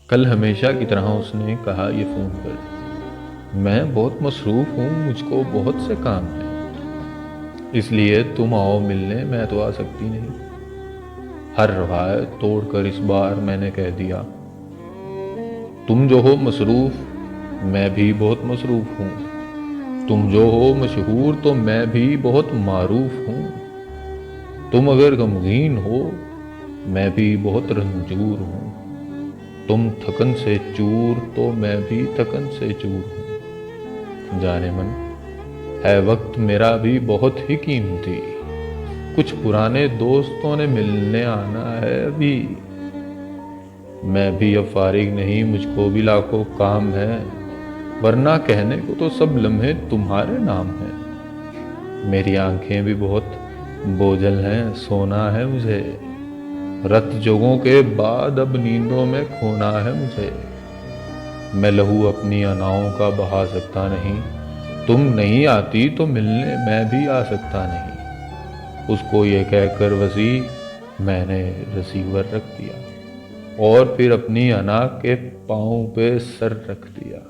कल हमेशा की तरह उसने कहा, ये फ़ोन कर। मैं बहुत मसरूफ़ हूँ, मुझको बहुत से काम हैं, इसलिए तुम आओ मिलने, मैं तो आ सकती नहीं। हर रवायत तोड़कर इस बार मैंने कह दिया, तुम जो हो मसरूफ़, मैं भी बहुत मसरूफ़ हूँ। तुम जो हो मशहूर, तो मैं भी बहुत मारूफ हूँ। तुम अगर गमगीन हो, मैं भी बहुत रंजूर हूँ। तुम थकन से चूर, तो मैं भी थकन से चूर हूँ। जाने मन, है वक्त मेरा भी बहुत ही कीमती, कुछ पुराने दोस्तों ने मिलने आना है अभी। मैं भी अब फारिग नहीं, मुझको भी लाखों काम है, वरना कहने को तो सब लम्हे तुम्हारे नाम हैं। मेरी आंखें भी बहुत बोझल हैं, सोना है मुझे, रत जोगों के बाद अब नींदों में खोना है मुझे। मैं लहू अपनी अनाओं का बहा सकता नहीं, तुम नहीं आती तो मिलने मैं भी आ सकता नहीं। उसको ये कहकर वसी मैंने रिसीवर रख दिया और फिर अपनी अना के पाँव पे सर रख दिया।